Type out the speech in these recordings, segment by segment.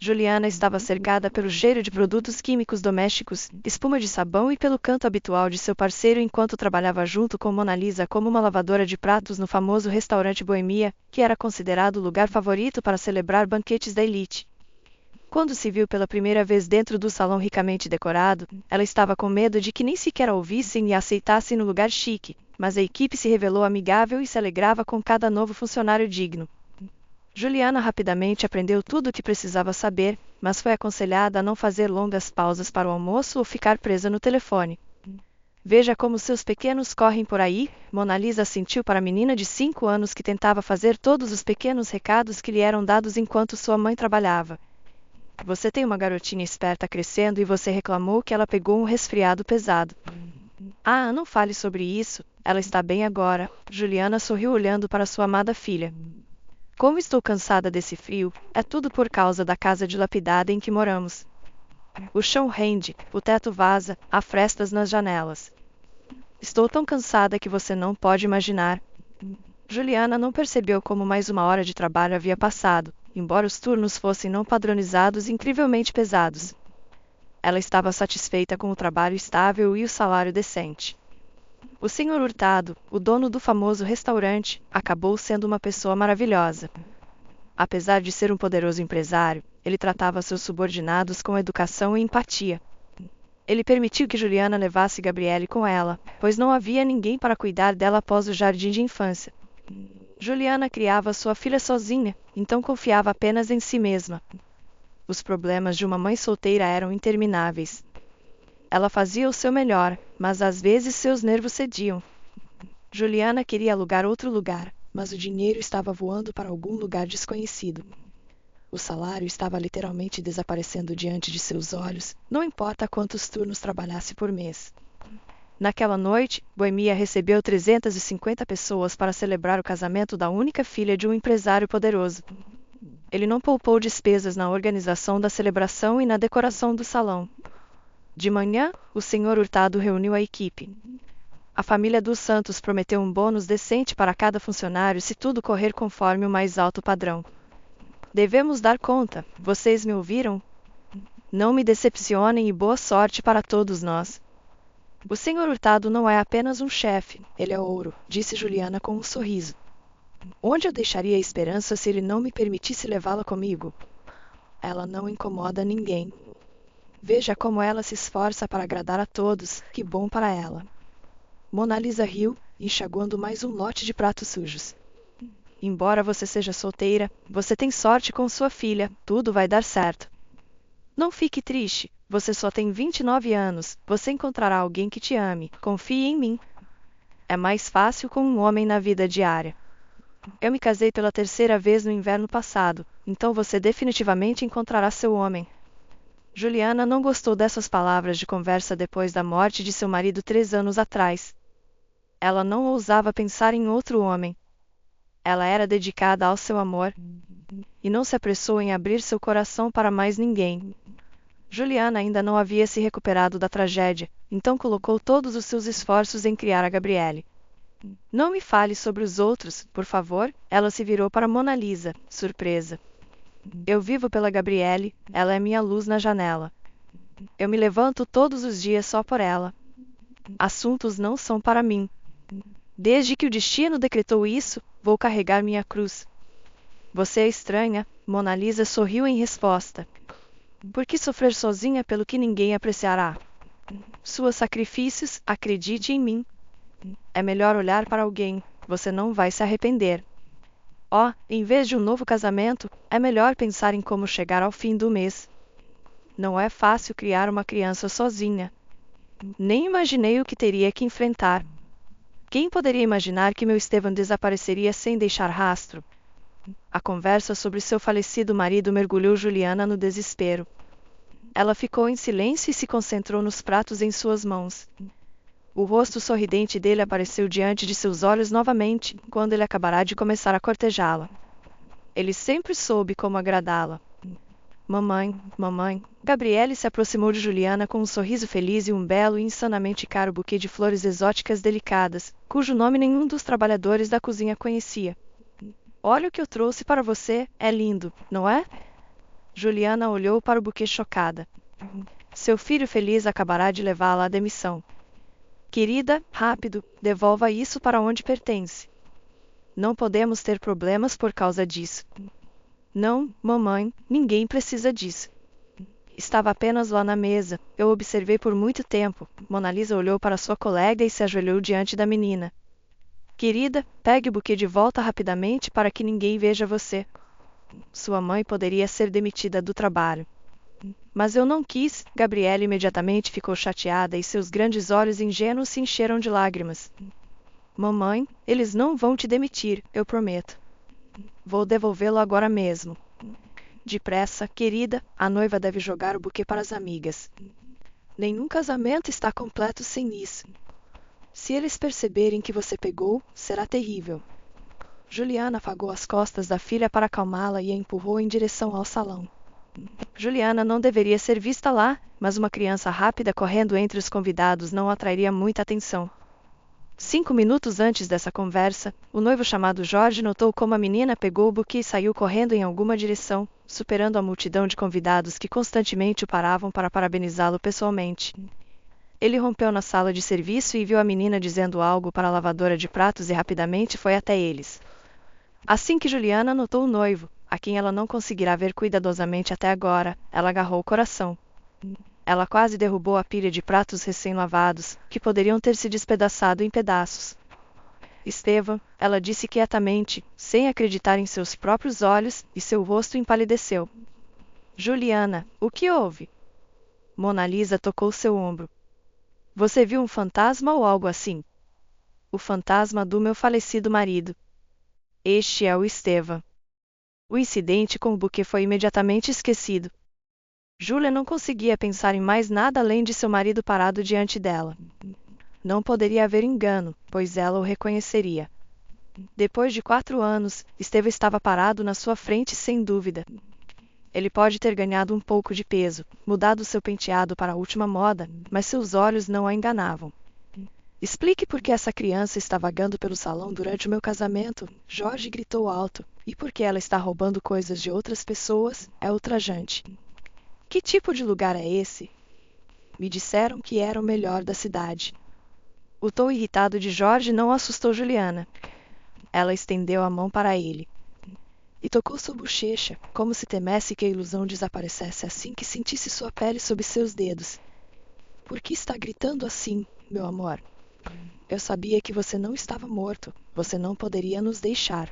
Juliana estava cercada pelo cheiro de produtos químicos domésticos, espuma de sabão e pelo canto habitual de seu parceiro enquanto trabalhava junto com Mona Lisa como uma lavadora de pratos no famoso restaurante Boemia, que era considerado o lugar favorito para celebrar banquetes da elite. Quando se viu pela primeira vez dentro do salão ricamente decorado, ela estava com medo de que nem sequer a ouvissem e a aceitassem no lugar chique, mas a equipe se revelou amigável e se alegrava com cada novo funcionário digno. Juliana rapidamente aprendeu tudo o que precisava saber, mas foi aconselhada a não fazer longas pausas para o almoço ou ficar presa no telefone. Veja como seus pequenos correm por aí, Mona Lisa assentiu para a menina de 5 anos que tentava fazer todos os pequenos recados que lhe eram dados enquanto sua mãe trabalhava. Você tem uma garotinha esperta crescendo e você reclamou que ela pegou um resfriado pesado. Ah, não fale sobre isso, ela está bem agora, Juliana sorriu olhando para sua amada filha. Como estou cansada desse frio, é tudo por causa da casa dilapidada em que moramos. O chão rende, o teto vaza, há frestas nas janelas. Estou tão cansada que você não pode imaginar. Juliana não percebeu como mais uma hora de trabalho havia passado, embora os turnos fossem não padronizados e incrivelmente pesados. Ela estava satisfeita com o trabalho estável e o salário decente. O Sr. Hurtado, o dono do famoso restaurante, acabou sendo uma pessoa maravilhosa. Apesar de ser um poderoso empresário, ele tratava seus subordinados com educação e empatia. Ele permitiu que Juliana levasse Gabriele com ela, pois não havia ninguém para cuidar dela após o jardim de infância. Juliana criava sua filha sozinha, então confiava apenas em si mesma. Os problemas de uma mãe solteira eram intermináveis. Ela fazia o seu melhor, mas às vezes seus nervos cediam. Juliana queria alugar outro lugar, mas o dinheiro estava voando para algum lugar desconhecido. O salário estava literalmente desaparecendo diante de seus olhos, não importa quantos turnos trabalhasse por mês. Naquela noite, Boemia recebeu 350 pessoas para celebrar o casamento da única filha de um empresário poderoso. Ele não poupou despesas na organização da celebração e na decoração do salão. De manhã, o Sr. Hurtado reuniu a equipe. A família dos Santos prometeu um bônus decente para cada funcionário se tudo correr conforme o mais alto padrão. Devemos dar conta, vocês me ouviram? Não me decepcionem e boa sorte para todos nós. O Sr. Hurtado não é apenas um chefe, ele é ouro, disse Juliana com um sorriso. Onde eu deixaria a esperança se ele não me permitisse levá-la comigo? Ela não incomoda ninguém. Veja como ela se esforça para agradar a todos, que bom para ela. Mona Lisa riu, enxaguando mais um lote de pratos sujos. Embora você seja solteira, você tem sorte com sua filha, tudo vai dar certo. Não fique triste, você só tem 29 anos, você encontrará alguém que te ame, confie em mim. É mais fácil com um homem na vida diária. Eu me casei pela 3ª vez no inverno passado, então você definitivamente encontrará seu homem. Juliana não gostou dessas palavras de conversa depois da morte de seu marido 3 anos atrás. Ela não ousava pensar em outro homem. Ela era dedicada ao seu amor e não se apressou em abrir seu coração para mais ninguém. Juliana ainda não havia se recuperado da tragédia, então colocou todos os seus esforços em criar a Gabriele. Não me fale sobre os outros, por favor, ela se virou para Mona Lisa, surpresa. Eu vivo pela Gabriele, ela é minha luz na janela. Eu me levanto todos os dias só por ela. Assuntos não são para mim. Desde que o destino decretou isso, vou carregar minha cruz. Você é estranha, Mona Lisa sorriu em resposta. Por que sofrer sozinha pelo que ninguém apreciará? Suas sacrifícios, acredite em mim. É melhor olhar para alguém, você não vai se arrepender. Oh, em vez de um novo casamento, é melhor pensar em como chegar ao fim do mês. Não é fácil criar uma criança sozinha. Nem imaginei o que teria que enfrentar. Quem poderia imaginar que meu Estevam desapareceria sem deixar rastro? A conversa sobre seu falecido marido mergulhou Juliana no desespero. Ela ficou em silêncio e se concentrou nos pratos em suas mãos. O rosto sorridente dele apareceu diante de seus olhos novamente, quando ele acabará de começar a cortejá-la. Ele sempre soube como agradá-la. Mamãe, mamãe. Gabriele se aproximou de Juliana com um sorriso feliz e um belo e insanamente caro buquê de flores exóticas delicadas, cujo nome nenhum dos trabalhadores da cozinha conhecia. Olha o que eu trouxe para você, é lindo, não é? Juliana olhou para o buquê chocada. Seu filho feliz acabará de levá-la à demissão. Querida, rápido, devolva isso para onde pertence. Não podemos ter problemas por causa disso. Não, mamãe, ninguém precisa disso. Estava apenas lá na mesa. Eu observei por muito tempo. Mona Lisa olhou para sua colega e se ajoelhou diante da menina. Querida, pegue o buquê de volta rapidamente para que ninguém veja você. Sua mãe poderia ser demitida do trabalho. Mas eu não quis. Gabriela imediatamente ficou chateada e seus grandes olhos ingênuos se encheram de lágrimas. Mamãe, eles não vão te demitir, eu prometo. Vou devolvê-lo agora mesmo. Depressa, querida, a noiva deve jogar o buquê para as amigas. Nenhum casamento está completo sem isso. Se eles perceberem que você pegou, será terrível. Juliana afagou as costas da filha para acalmá-la e a empurrou em direção ao salão. Juliana não deveria ser vista lá, mas uma criança rápida correndo entre os convidados não atrairia muita atenção. 5 minutos antes dessa conversa, o noivo chamado Jorge notou como a menina pegou o buquê e saiu correndo em alguma direção, superando a multidão de convidados que constantemente o paravam para parabenizá-lo pessoalmente. Ele rompeu na sala de serviço e viu a menina dizendo algo para a lavadora de pratos e rapidamente foi até eles. Assim que Juliana notou o noivo, a quem ela não conseguirá ver cuidadosamente até agora, ela agarrou o coração. Ela quase derrubou a pilha de pratos recém-lavados, que poderiam ter se despedaçado em pedaços. Estevam, ela disse quietamente, sem acreditar em seus próprios olhos, e seu rosto empalideceu. Juliana, o que houve? Mona Lisa tocou seu ombro. Você viu um fantasma ou algo assim? O fantasma do meu falecido marido. Este é o Estevam. O incidente com o buquê foi imediatamente esquecido. Júlia não conseguia pensar em mais nada além de seu marido parado diante dela. Não poderia haver engano, pois ela o reconheceria. Depois de 4 anos, Estevam estava parado na sua frente sem dúvida. Ele pode ter ganhado um pouco de peso, mudado seu penteado para a última moda, mas seus olhos não a enganavam. Explique por que essa criança está vagando pelo salão durante o meu casamento, Jorge gritou alto, e por que ela está roubando coisas de outras pessoas, é ultrajante. Que tipo de lugar é esse? Me disseram que era o melhor da cidade. O tom irritado de Jorge não assustou Juliana. Ela estendeu a mão para ele. E tocou sua bochecha, como se temesse que a ilusão desaparecesse assim que sentisse sua pele sob seus dedos. Por que está gritando assim, meu amor? Eu sabia que você não estava morto. Você não poderia nos deixar.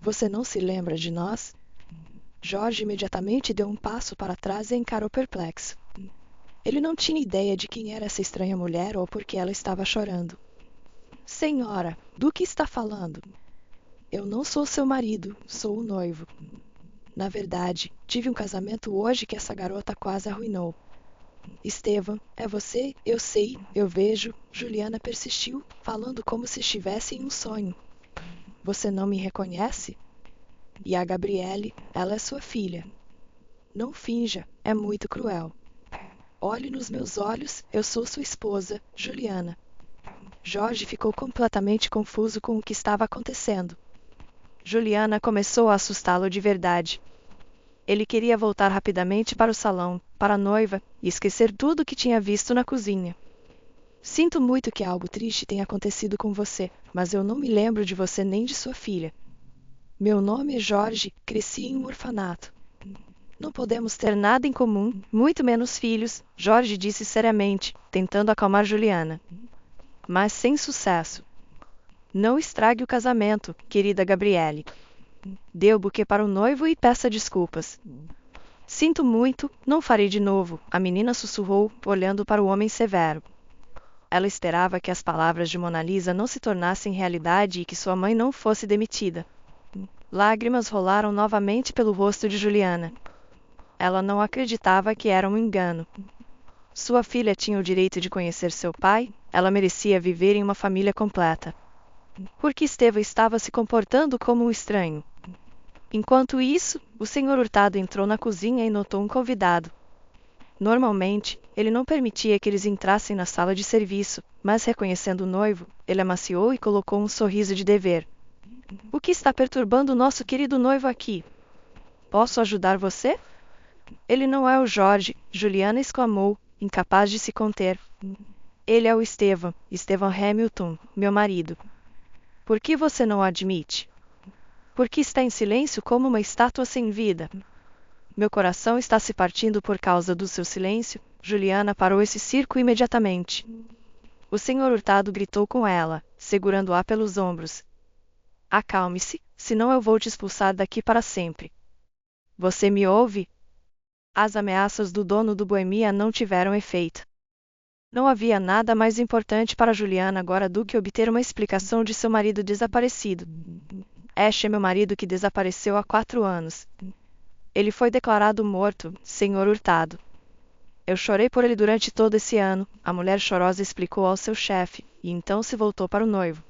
Você não se lembra de nós? Jorge imediatamente deu um passo para trás e a encarou perplexo. Ele não tinha ideia de quem era essa estranha mulher ou por que ela estava chorando. Senhora, do que está falando? Eu não sou seu marido, sou o noivo. Na verdade, tive um casamento hoje que essa garota quase arruinou. Estevam, é você? Eu sei, eu vejo. Juliana persistiu, falando como se estivesse em um sonho. Você não me reconhece? E a Gabriele, ela é sua filha. Não finja, é muito cruel. Olhe nos meus olhos, eu sou sua esposa, Juliana. Jorge ficou completamente confuso com o que estava acontecendo. Juliana começou a assustá-lo de verdade. Ele queria voltar rapidamente para o salão, para a noiva, e esquecer tudo o que tinha visto na cozinha. Sinto muito que algo triste tenha acontecido com você, mas eu não me lembro de você nem de sua filha. Meu nome é Jorge, cresci em um orfanato. Não podemos ter nada em comum, muito menos filhos, Jorge disse seriamente, tentando acalmar Juliana. Mas sem sucesso. Não estrague o casamento, querida Gabriele. Dê o buquê para o noivo e peça desculpas. Sinto muito, não farei de novo, a menina sussurrou, olhando para o homem severo. Ela esperava que as palavras de Mona Lisa não se tornassem realidade e que sua mãe não fosse demitida. Lágrimas rolaram novamente pelo rosto de Juliana. Ela não acreditava que era um engano. Sua filha tinha o direito de conhecer seu pai, ela merecia viver em uma família completa. Por que Estevam estava se comportando como um estranho? Enquanto isso, o Sr. Hurtado entrou na cozinha e notou um convidado. Normalmente, ele não permitia que eles entrassem na sala de serviço, mas reconhecendo o noivo, ele amaciou e colocou um sorriso de dever. O que está perturbando o nosso querido noivo aqui? Posso ajudar você? Ele não é o Jorge, Juliana exclamou, incapaz de se conter. Ele é o Estevan Hamilton, meu marido. Por que você não o admite? Por que está em silêncio como uma estátua sem vida? Meu coração está se partindo por causa do seu silêncio. Juliana parou esse circo imediatamente. O senhor Hurtado gritou com ela, segurando-a pelos ombros. Acalme-se, senão eu vou te expulsar daqui para sempre. Você me ouve? As ameaças do dono do Boemia não tiveram efeito. Não havia nada mais importante para Juliana agora do que obter uma explicação de seu marido desaparecido. Este é meu marido que desapareceu há 4 anos. Ele foi declarado morto, senhor Hurtado. Eu chorei por ele durante todo esse ano, a mulher chorosa explicou ao seu chefe, e então se voltou para o noivo.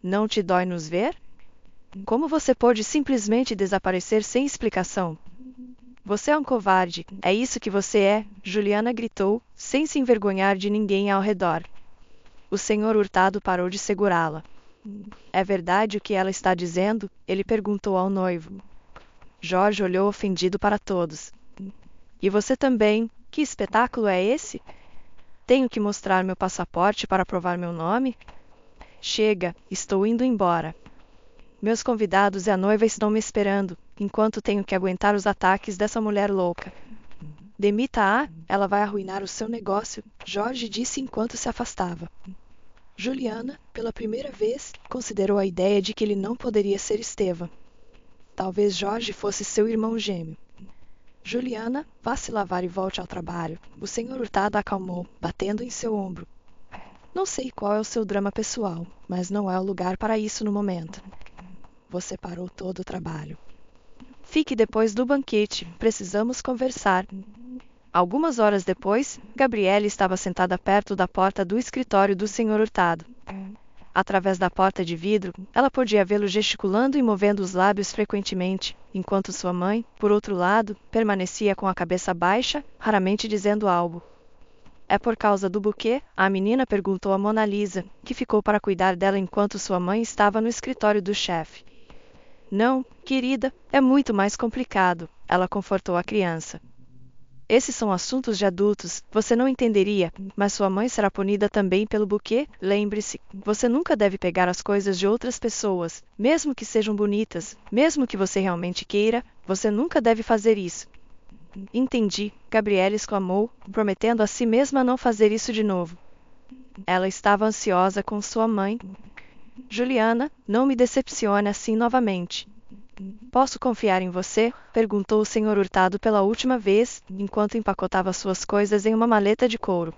Não te dói nos ver? Como você pôde simplesmente desaparecer sem explicação? Você é um covarde, é isso que você é, Juliana gritou, sem se envergonhar de ninguém ao redor. O senhor Hurtado parou de segurá-la. É verdade o que ela está dizendo? Ele perguntou ao noivo. Jorge olhou ofendido para todos. E você também? Que espetáculo é esse? Tenho que mostrar meu passaporte para provar meu nome? Chega, estou indo embora. Meus convidados e a noiva estão me esperando, enquanto tenho que aguentar os ataques dessa mulher louca. Demita-a, ela vai arruinar o seu negócio, Jorge disse enquanto se afastava. Juliana, pela primeira vez, considerou a ideia de que ele não poderia ser Estevan. Talvez Jorge fosse seu irmão gêmeo. Juliana, vá se lavar e volte ao trabalho. O senhor Hurtado a acalmou, batendo em seu ombro. Não sei qual é o seu drama pessoal, mas não é o lugar para isso no momento. Você parou todo o trabalho. Fique depois do banquete, precisamos conversar. Algumas horas depois, Gabriele estava sentada perto da porta do escritório do senhor Hurtado. Através da porta de vidro, ela podia vê-lo gesticulando e movendo os lábios frequentemente, enquanto sua mãe, por outro lado, permanecia com a cabeça baixa, raramente dizendo algo. É por causa do buquê? A menina perguntou a Mona Lisa, que ficou para cuidar dela enquanto sua mãe estava no escritório do chefe. Não, querida, é muito mais complicado, ela confortou a criança. Esses são assuntos de adultos, você não entenderia, mas sua mãe será punida também pelo buquê? Lembre-se, você nunca deve pegar as coisas de outras pessoas, mesmo que sejam bonitas, mesmo que você realmente queira, você nunca deve fazer isso. Entendi, Gabriela exclamou, prometendo a si mesma não fazer isso de novo. Ela estava ansiosa com sua mãe. Juliana, não me decepcione assim novamente. Posso confiar em você? Perguntou o senhor Hurtado pela última vez, enquanto empacotava suas coisas em uma maleta de couro.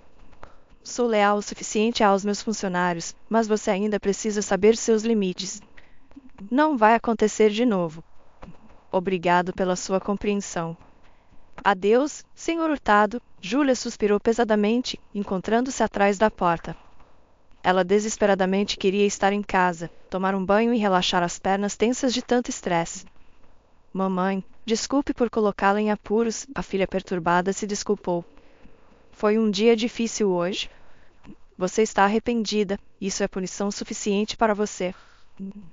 Sou leal o suficiente aos meus funcionários, mas você ainda precisa saber seus limites. Não vai acontecer de novo. Obrigado pela sua compreensão. Adeus, senhor Hurtado, Júlia suspirou pesadamente, encontrando-se atrás da porta. Ela desesperadamente queria estar em casa, tomar um banho e relaxar as pernas tensas de tanto estresse. Mamãe, desculpe por colocá-la em apuros, a filha perturbada se desculpou. Foi um dia difícil hoje? Você está arrependida, isso é punição suficiente para você.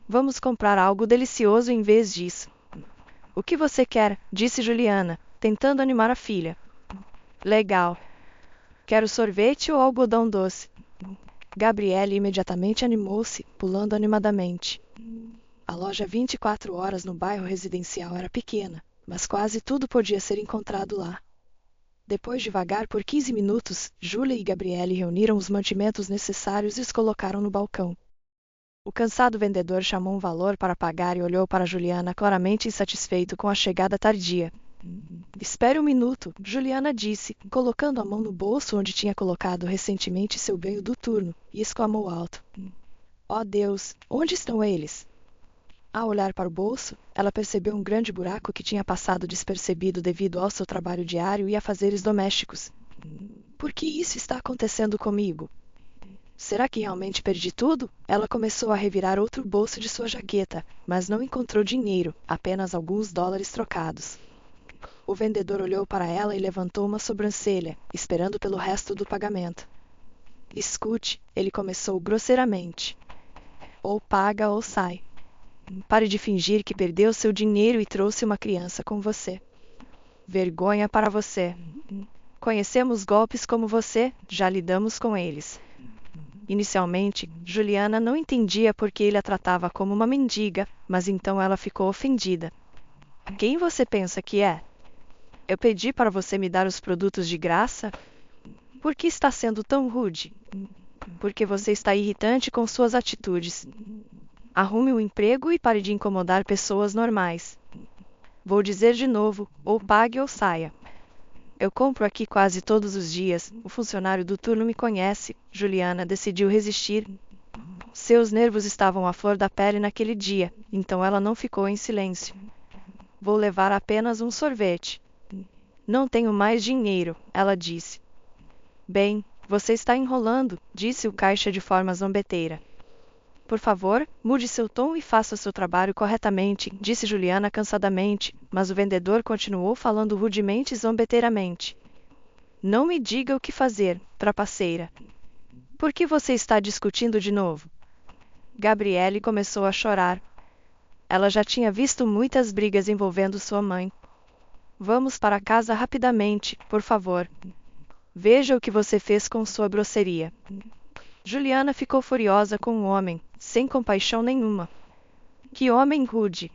Vamos comprar algo delicioso em vez disso. O que você quer? Disse Juliana, tentando animar a filha. Legal. Quero sorvete ou algodão doce? Gabriele imediatamente animou-se, pulando animadamente. A loja 24 horas no bairro residencial era pequena, mas quase tudo podia ser encontrado lá. Depois de vagar por 15 minutos, Júlia e Gabriele reuniram os mantimentos necessários e os colocaram no balcão. O cansado vendedor chamou um valor para pagar e olhou para Juliana claramente insatisfeito com a chegada tardia. Espere um minuto, Juliana disse, colocando a mão no bolso onde tinha colocado recentemente seu ganho do turno, e exclamou alto. Oh Deus, onde estão eles? Ao olhar para o bolso, ela percebeu um grande buraco que tinha passado despercebido devido ao seu trabalho diário e afazeres domésticos. Por que isso está acontecendo comigo? Será que realmente perdi tudo? Ela começou a revirar outro bolso de sua jaqueta, mas não encontrou dinheiro, apenas alguns dólares trocados. O vendedor olhou para ela e levantou uma sobrancelha, esperando pelo resto do pagamento. Escute, ele começou grosseiramente. Ou paga ou sai. Pare de fingir que perdeu seu dinheiro e trouxe uma criança com você. Vergonha para você. Conhecemos golpes como você, já lidamos com eles. Inicialmente, Juliana não entendia por que ele a tratava como uma mendiga, mas então ela ficou ofendida. Quem você pensa que é? Eu pedi para você me dar os produtos de graça? Por que está sendo tão rude? Porque você está irritante com suas atitudes. Arrume um emprego e pare de incomodar pessoas normais. Vou dizer de novo, ou pague ou saia. Eu compro aqui quase todos os dias, o funcionário do turno me conhece. Juliana decidiu resistir. Seus nervos estavam à flor da pele naquele dia, então ela não ficou em silêncio. Vou levar apenas um sorvete. Não tenho mais dinheiro, ela disse. Bem, você está enrolando, disse o caixa de forma zombeteira. Por favor, mude seu tom e faça seu trabalho corretamente, disse Juliana cansadamente, mas o vendedor continuou falando rudemente e zombeteiramente. Não me diga o que fazer, trapaceira. Por que você está discutindo de novo? Gabriele começou a chorar. Ela já tinha visto muitas brigas envolvendo sua mãe. Vamos para casa rapidamente, por favor. Veja o que você fez com sua grosseria. Juliana ficou furiosa com o homem, sem compaixão nenhuma. Que homem rude!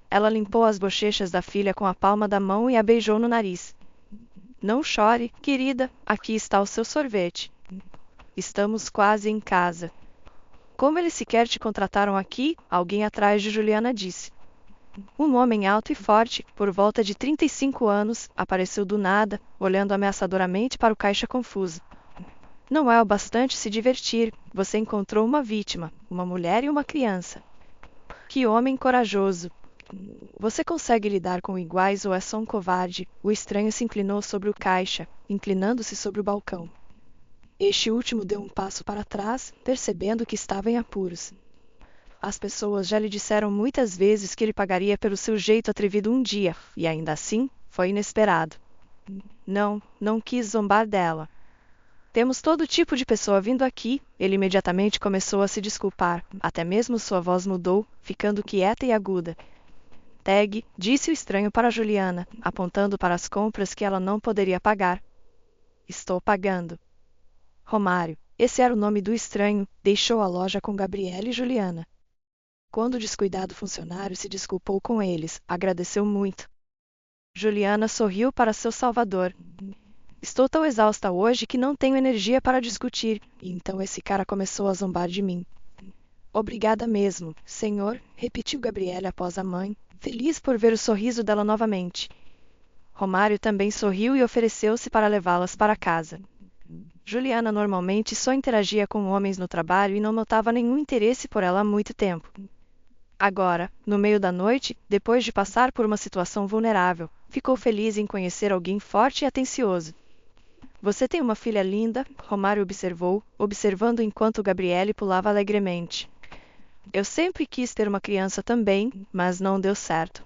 Ela limpou as bochechas da filha com a palma da mão e a beijou no nariz. Não chore, querida, aqui está o seu sorvete. Estamos quase em casa. Como eles sequer te contrataram aqui? Alguém atrás de Juliana disse. Um homem alto e forte, por volta de 35 anos, apareceu do nada, olhando ameaçadoramente para o caixa confuso. Não é o bastante se divertir, você encontrou uma vítima, uma mulher e uma criança. Que homem corajoso! Você consegue lidar com iguais ou é só um covarde? O estranho se inclinou sobre o caixa, inclinando-se sobre o balcão. Este último deu um passo para trás, percebendo que estava em apuros. As pessoas já lhe disseram muitas vezes que ele pagaria pelo seu jeito atrevido um dia, e ainda assim, foi inesperado. Não quis zombar dela. Temos todo tipo de pessoa vindo aqui. Ele imediatamente começou a se desculpar. Até mesmo sua voz mudou, ficando quieta e aguda. Tag, disse o estranho para Juliana, apontando para as compras que ela não poderia pagar. Estou pagando. Romário, esse era o nome do estranho, deixou a loja com Gabriele e Juliana. Quando o descuidado funcionário se desculpou com eles, agradeceu muito. Juliana sorriu para seu salvador. Estou tão exausta hoje que não tenho energia para discutir, e então esse cara começou a zombar de mim. Obrigada mesmo, senhor, repetiu Gabriele após a mãe, feliz por ver o sorriso dela novamente. Romário também sorriu e ofereceu-se para levá-las para casa. Juliana normalmente só interagia com homens no trabalho e não notava nenhum interesse por ela há muito tempo. Agora, no meio da noite, depois de passar por uma situação vulnerável, ficou feliz em conhecer alguém forte e atencioso. Você tem uma filha linda, Romário observou, observando enquanto Gabriele pulava alegremente. Eu sempre quis ter uma criança também, mas não deu certo.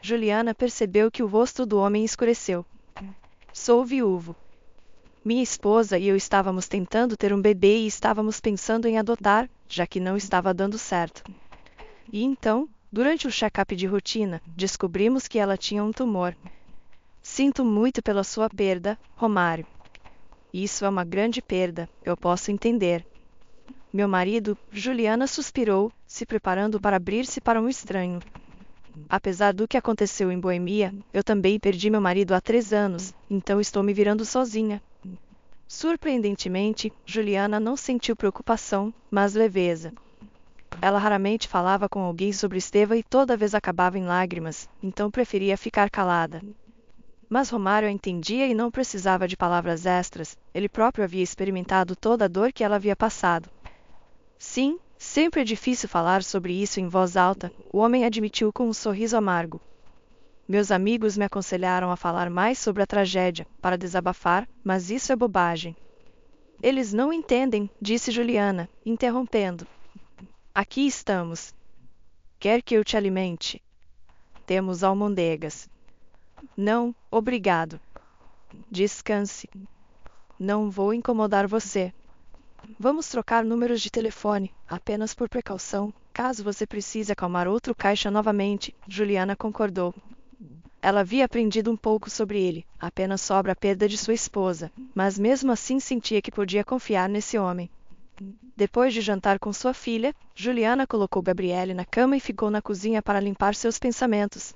Juliana percebeu que o rosto do homem escureceu. Sou viúvo. Minha esposa e eu estávamos tentando ter um bebê e estávamos pensando em adotar, já que não estava dando certo. E então, durante o check-up de rotina, descobrimos que ela tinha um tumor. Sinto muito pela sua perda, Romário. Isso é uma grande perda, eu posso entender. Meu marido, Juliana suspirou, se preparando para abrir-se para um estranho. Apesar do que aconteceu em Boemia, eu também perdi meu marido há 3 anos, então estou me virando sozinha. Surpreendentemente, Juliana não sentiu preocupação, mas leveza. Ela raramente falava com alguém sobre Esteva e toda vez acabava em lágrimas, então preferia ficar calada. Mas Romário a entendia e não precisava de palavras extras, ele próprio havia experimentado toda a dor que ela havia passado. Sim, sempre é difícil falar sobre isso em voz alta, o homem admitiu com um sorriso amargo. Meus amigos me aconselharam a falar mais sobre a tragédia, para desabafar, mas isso é bobagem. Eles não entendem, disse Juliana, interrompendo. Aqui estamos. Quer que eu te alimente? Temos almôndegas. Não, obrigado. Descanse. Não vou incomodar você. Vamos trocar números de telefone, apenas por precaução, caso você precise acalmar outro caixa novamente, Juliana concordou. Ela havia aprendido um pouco sobre ele, apenas sobre a perda de sua esposa, mas mesmo assim sentia que podia confiar nesse homem. Depois de jantar com sua filha, Juliana colocou Gabriele na cama e ficou na cozinha para limpar seus pensamentos.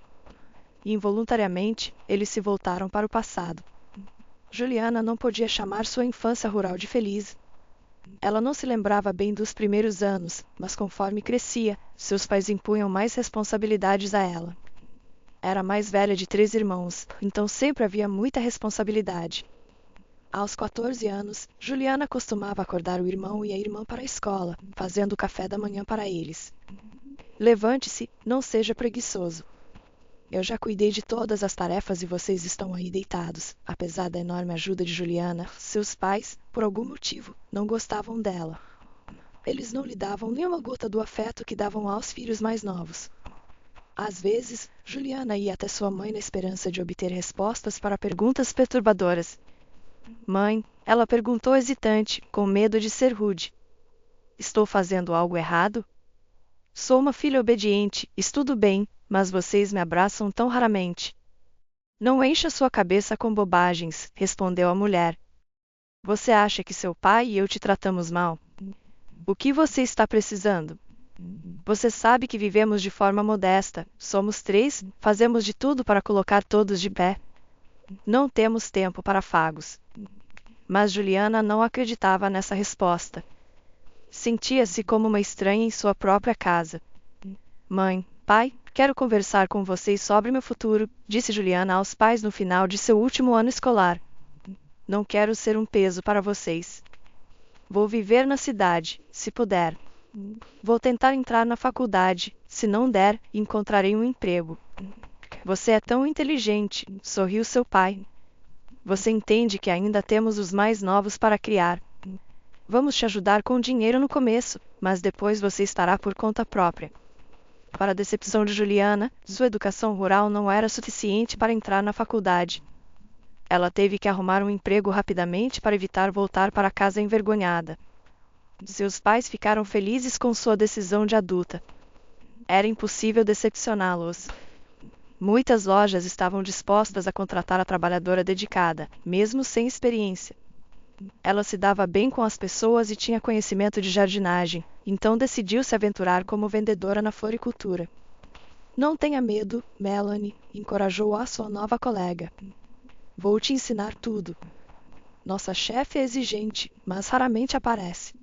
E involuntariamente, eles se voltaram para o passado. Juliana não podia chamar sua infância rural de feliz. Ela não se lembrava bem dos primeiros anos, mas conforme crescia, seus pais impunham mais responsabilidades a ela. Era a mais velha de 3 irmãos, então sempre havia muita responsabilidade. Aos 14 anos, Juliana costumava acordar o irmão e a irmã para a escola, fazendo o café da manhã para eles. Levante-se, não seja preguiçoso. Eu já cuidei de todas as tarefas e vocês estão aí deitados. Apesar da enorme ajuda de Juliana, seus pais, por algum motivo, não gostavam dela. Eles não lhe davam nenhuma gota do afeto que davam aos filhos mais novos. Às vezes, Juliana ia até sua mãe na esperança de obter respostas para perguntas perturbadoras. Mãe, ela perguntou hesitante, com medo de ser rude. Estou fazendo algo errado? Sou uma filha obediente, estudo bem, mas vocês me abraçam tão raramente. Não encha sua cabeça com bobagens, respondeu a mulher. Você acha que seu pai e eu te tratamos mal? O que você está precisando? Você sabe que vivemos de forma modesta, somos 3, fazemos de tudo para colocar todos de pé. Não temos tempo para afagos. Mas Juliana não acreditava nessa resposta. Sentia-se como uma estranha em sua própria casa. Mãe, pai, quero conversar com vocês sobre meu futuro, disse Juliana aos pais no final de seu último ano escolar. Não quero ser um peso para vocês. Vou viver na cidade, se puder. Vou tentar entrar na faculdade, se não der, encontrarei um emprego. Você é tão inteligente, sorriu seu pai. Você entende que ainda temos os mais novos para criar. Vamos te ajudar com dinheiro no começo, mas depois você estará por conta própria. Para a decepção de Juliana, sua educação rural não era suficiente para entrar na faculdade. Ela teve que arrumar um emprego rapidamente para evitar voltar para casa envergonhada. Seus pais ficaram felizes com sua decisão de adulta. Era impossível decepcioná-los. Muitas lojas estavam dispostas a contratar a trabalhadora dedicada, mesmo sem experiência. Ela se dava bem com as pessoas e tinha conhecimento de jardinagem, então decidiu se aventurar como vendedora na floricultura. Não tenha medo, Melanie, encorajou a sua nova colega. Vou te ensinar tudo. Nossa chefe é exigente, mas raramente aparece.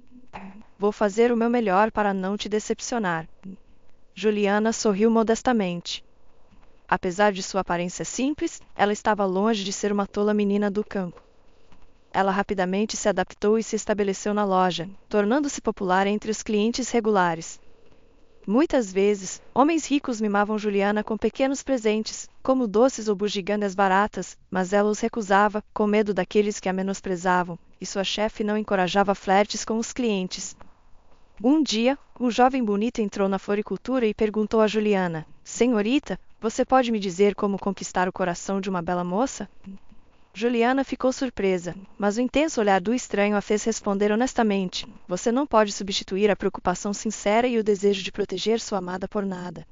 Vou fazer o meu melhor para não te decepcionar. Juliana sorriu modestamente. Apesar de sua aparência simples, ela estava longe de ser uma tola menina do campo. Ela rapidamente se adaptou e se estabeleceu na loja, tornando-se popular entre os clientes regulares. Muitas vezes, homens ricos mimavam Juliana com pequenos presentes, como doces ou bugigangas baratas, mas ela os recusava, com medo daqueles que a menosprezavam, e sua chefe não encorajava flertes com os clientes. Um dia, um jovem bonito entrou na floricultura e perguntou a Juliana: Senhorita, você pode me dizer como conquistar o coração de uma bela moça? Juliana ficou surpresa, mas o intenso olhar do estranho a fez responder honestamente: Você não pode substituir a preocupação sincera e o desejo de proteger sua amada por nada.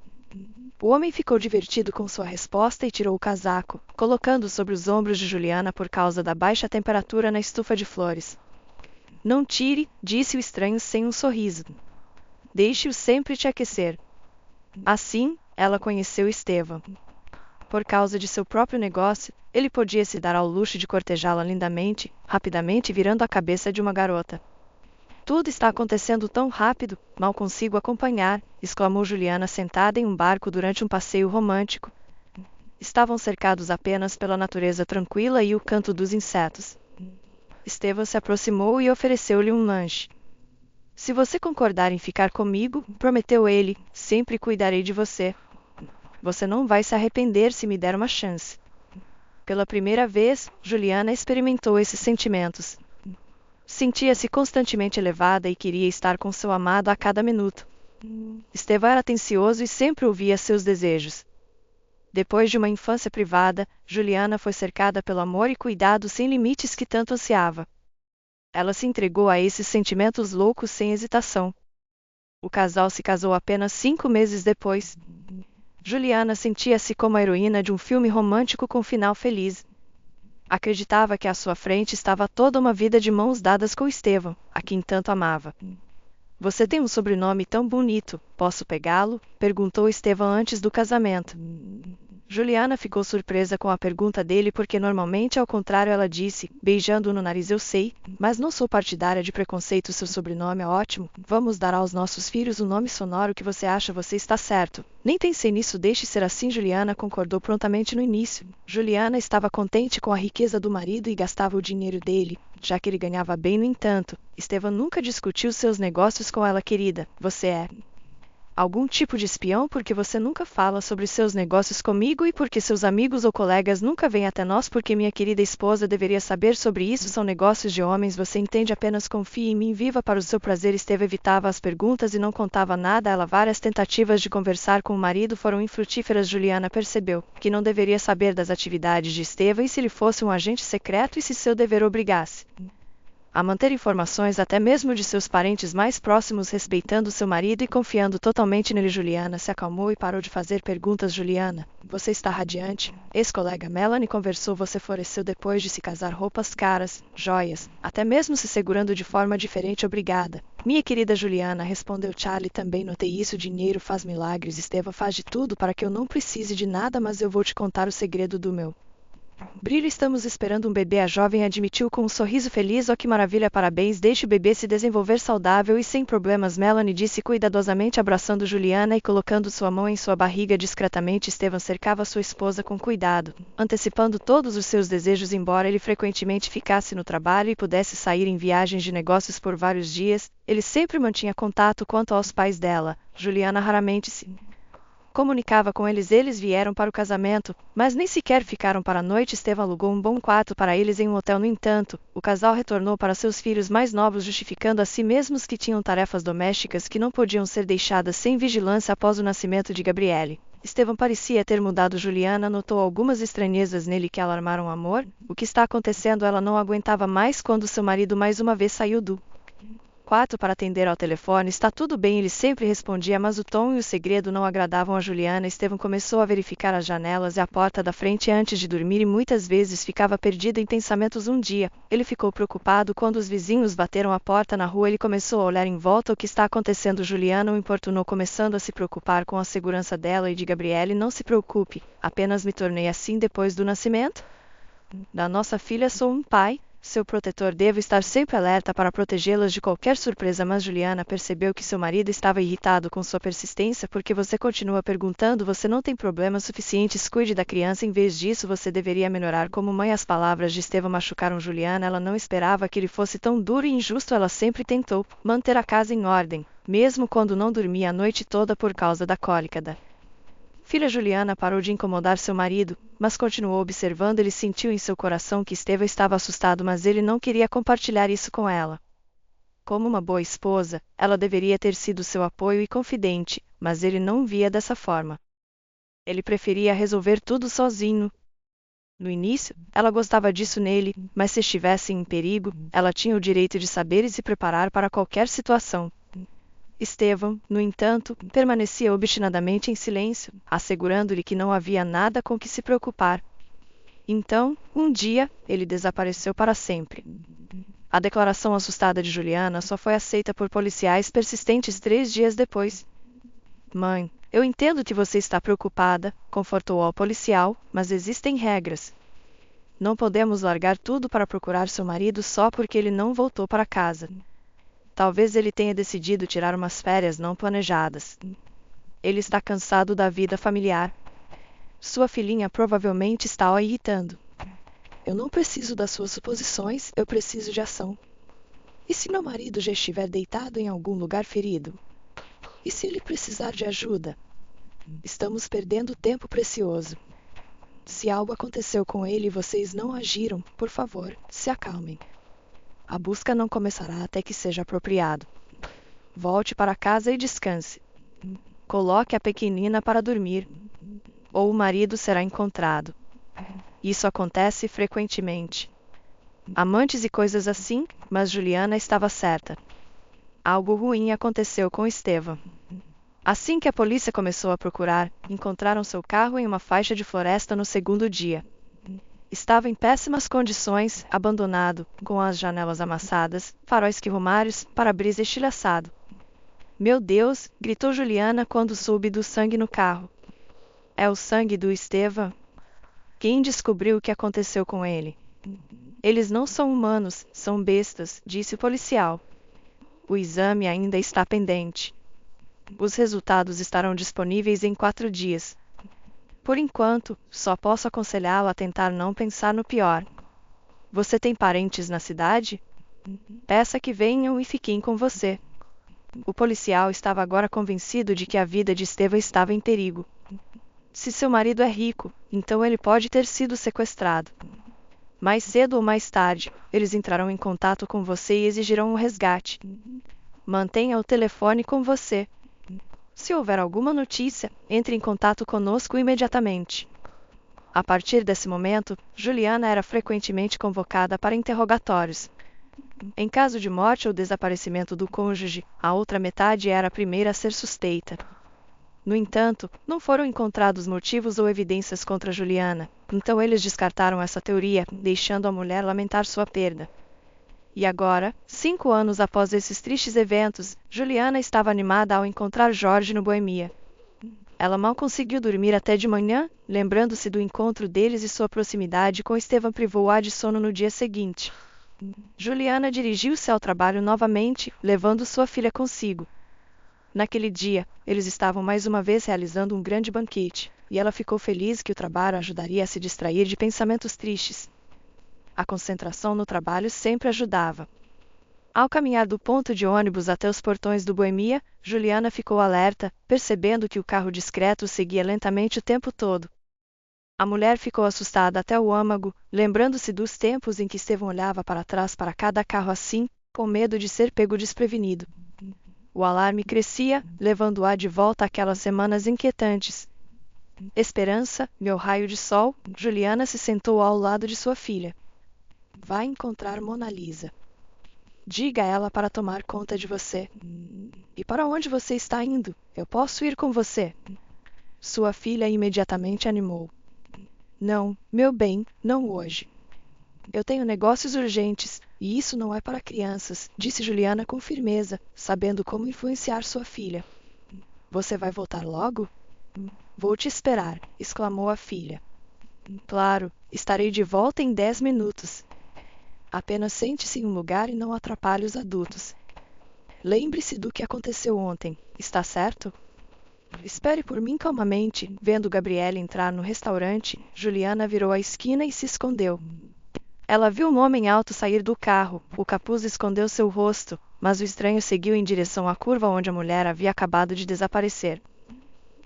O homem ficou divertido com sua resposta e tirou o casaco, colocando-o sobre os ombros de Juliana por causa da baixa temperatura na estufa de flores. Não tire, disse o estranho sem um sorriso. Deixe-o sempre te aquecer. Assim, ela conheceu Estevam. Por causa de seu próprio negócio, ele podia se dar ao luxo de cortejá-la lindamente, rapidamente virando a cabeça de uma garota. Tudo está acontecendo tão rápido, mal consigo acompanhar, exclamou Juliana sentada em um barco durante um passeio romântico. Estavam cercados apenas pela natureza tranquila e o canto dos insetos. Estevam se aproximou e ofereceu-lhe um lanche. Se você concordar em ficar comigo, prometeu ele, sempre cuidarei de você. Você não vai se arrepender se me der uma chance. Pela primeira vez, Juliana experimentou esses sentimentos. Sentia-se constantemente elevada e queria estar com seu amado a cada minuto. Estevam era atencioso e sempre ouvia seus desejos. Depois de uma infância privada, Juliana foi cercada pelo amor e cuidado sem limites que tanto ansiava. Ela se entregou a esses sentimentos loucos sem hesitação. O casal se casou apenas 5 meses depois. Juliana sentia-se como a heroína de um filme romântico com final feliz. Acreditava que à sua frente estava toda uma vida de mãos dadas com Estevão, a quem tanto amava. Você tem um sobrenome tão bonito, posso pegá-lo? Perguntou Estevão antes do casamento. Juliana ficou surpresa com a pergunta dele porque normalmente ao contrário ela disse, beijando-o no nariz: eu sei, mas não sou partidária de preconceito, seu sobrenome é ótimo, vamos dar aos nossos filhos um nome sonoro que você acha, você está certo. Nem pensei nisso, deixe ser assim. Juliana concordou prontamente no início. Juliana estava contente com a riqueza do marido e gastava o dinheiro dele, já que ele ganhava bem. No entanto, Estevão nunca discutiu seus negócios com ela. Querida, você é algum tipo de espião porque você nunca fala sobre seus negócios comigo e porque seus amigos ou colegas nunca vêm até nós porque minha querida esposa deveria saber sobre isso, são negócios de homens, você entende, apenas confie em mim, viva para o seu prazer. Estevão evitava as perguntas e não contava nada a ela. Várias tentativas de conversar com o marido foram infrutíferas. Juliana percebeu que não deveria saber das atividades de Estevão e se ele fosse um agente secreto e se seu dever obrigasse a manter informações até mesmo de seus parentes mais próximos, respeitando seu marido e confiando totalmente nele. Juliana se acalmou e parou de fazer perguntas. Juliana, você está radiante. Ex-colega Melanie conversou, você floresceu depois de se casar, roupas caras, joias, até mesmo se segurando de forma diferente. Obrigada. Minha querida Juliana, respondeu Charlie, também notei isso, dinheiro faz milagres. Estevão faz de tudo para que eu não precise de nada, mas eu vou te contar o segredo do meu brilho. Estamos esperando um bebê, a jovem admitiu com um sorriso feliz. Oh, que maravilha, parabéns, deixe o bebê se desenvolver saudável e sem problemas, Melanie disse cuidadosamente, abraçando Juliana e colocando sua mão em sua barriga discretamente. Estevão cercava sua esposa com cuidado, antecipando todos os seus desejos. Embora ele frequentemente ficasse no trabalho e pudesse sair em viagens de negócios por vários dias, ele sempre mantinha contato. Quanto aos pais dela, Juliana raramente se comunicava com eles. Eles vieram para o casamento, mas nem sequer ficaram para a noite. Estevão alugou um bom quarto para eles em um hotel. No entanto, o casal retornou para seus filhos mais novos, justificando a si mesmos que tinham tarefas domésticas que não podiam ser deixadas sem vigilância após o nascimento de Gabriele. Estevão parecia ter mudado. Juliana notou algumas estranhezas nele que alarmaram o amor. O que está acontecendo? Ela não aguentava mais quando seu marido mais uma vez saiu do quarto para atender ao telefone. Está tudo bem, ele sempre respondia, mas o tom e o segredo não agradavam a Juliana. Estevão começou a verificar as janelas e a porta da frente antes de dormir e muitas vezes ficava perdido em pensamentos. Um dia, ele ficou preocupado quando os vizinhos bateram a porta na rua. Ele começou a olhar em volta. O que está acontecendo? Juliana o importunou, começando a se preocupar com a segurança dela e de Gabriele. Não se preocupe, apenas me tornei assim depois do nascimento da nossa filha. Sou um pai, seu protetor, devo estar sempre alerta para protegê-las de qualquer surpresa. Mas Juliana percebeu que seu marido estava irritado com sua persistência. Porque você continua perguntando? Você não tem problemas suficientes, cuide da criança. Em vez disso, você deveria melhorar como mãe. As palavras de Estevão machucaram Juliana. Ela não esperava que ele fosse tão duro e injusto. Ela sempre tentou manter a casa em ordem, mesmo quando não dormia a noite toda por causa da cólica da filha. Juliana parou de incomodar seu marido, mas continuou observando. Ele sentiu em seu coração que Estevão estava assustado, mas ele não queria compartilhar isso com ela. Como uma boa esposa, ela deveria ter sido seu apoio e confidente, mas ele não via dessa forma. Ele preferia resolver tudo sozinho. No início, ela gostava disso nele, mas se estivesse em perigo, ela tinha o direito de saber e se preparar para qualquer situação. Estevão, no entanto, permanecia obstinadamente em silêncio, assegurando-lhe que não havia nada com que se preocupar. Então, um dia, ele desapareceu para sempre. A declaração assustada de Juliana só foi aceita por policiais persistentes 3 dias depois. Mãe, eu entendo que você está preocupada, confortou ao policial, mas existem regras. Não podemos largar tudo para procurar seu marido só porque ele não voltou para casa. Talvez ele tenha decidido tirar umas férias não planejadas. Ele está cansado da vida familiar. Sua filhinha provavelmente está o irritando. Eu não preciso das suas suposições, eu preciso de ação. E se meu marido já estiver deitado em algum lugar ferido? E se ele precisar de ajuda? Estamos perdendo tempo precioso. Se algo aconteceu com ele e vocês não agiram, por favor, se acalmem. A busca não começará até que seja apropriado. Volte para casa e descanse. Coloque a pequenina para dormir, ou o marido será encontrado. Isso acontece frequentemente. Amantes e coisas assim, mas Juliana estava certa. Algo ruim aconteceu com Estevão. Assim que a polícia começou a procurar, encontraram seu carro em uma faixa de floresta no segundo dia. Estava em péssimas condições, abandonado, com as janelas amassadas, faróis quirrumários, para-brisa estilhaçado. Meu Deus! Gritou Juliana quando soube do sangue no carro. É o sangue do Estevam? Quem descobriu o que aconteceu com ele? Eles não são humanos, são bestas, disse o policial. O exame ainda está pendente. Os resultados estarão disponíveis em 4 dias. Por enquanto, só posso aconselhá-lo a tentar não pensar no pior. Você tem parentes na cidade? Peça que venham e fiquem com você. O policial estava agora convencido de que a vida de Estevam estava em perigo. Se seu marido é rico, então ele pode ter sido sequestrado. Mais cedo ou mais tarde, eles entrarão em contato com você e exigirão um resgate. Mantenha o telefone com você. Se houver alguma notícia, entre em contato conosco imediatamente. A partir desse momento, Juliana era frequentemente convocada para interrogatórios. Em caso de morte ou desaparecimento do cônjuge, a outra metade era a primeira a ser suspeita. No entanto, não foram encontrados motivos ou evidências contra Juliana, então eles descartaram essa teoria, deixando a mulher lamentar sua perda. E agora, 5 anos após esses tristes eventos, Juliana estava animada ao encontrar Jorge no Boemia. Ela mal conseguiu dormir até de manhã, lembrando-se do encontro deles e sua proximidade com Estevam privou-a de sono no dia seguinte. Juliana dirigiu-se ao trabalho novamente, levando sua filha consigo. Naquele dia, eles estavam mais uma vez realizando um grande banquete, e ela ficou feliz que o trabalho ajudaria a se distrair de pensamentos tristes. A concentração no trabalho sempre ajudava. Ao caminhar do ponto de ônibus até os portões do Boemia, Juliana ficou alerta, percebendo que o carro discreto seguia lentamente o tempo todo. A mulher ficou assustada até o âmago, lembrando-se dos tempos em que Estevam olhava para trás para cada carro assim, com medo de ser pego desprevenido. O alarme crescia, levando-a de volta àquelas semanas inquietantes. Esperança, meu raio de sol, Juliana se sentou ao lado de sua filha. Vai encontrar Mona Lisa. Diga a ela para tomar conta de você. E para onde você está indo? Eu posso ir com você. Sua filha imediatamente animou. Não, meu bem, não hoje. Eu tenho negócios urgentes, e isso não é para crianças, disse Juliana com firmeza, sabendo como influenciar sua filha. Você vai voltar logo? Vou te esperar, exclamou a filha. Claro, estarei de volta em 10 minutos. Apenas sente-se em um lugar e não atrapalhe os adultos. Lembre-se do que aconteceu ontem, está certo? Espere por mim calmamente. Vendo Gabriele entrar no restaurante, Juliana virou à esquina e se escondeu. Ela viu um homem alto sair do carro, o capuz escondeu seu rosto, mas o estranho seguiu em direção à curva onde a mulher havia acabado de desaparecer.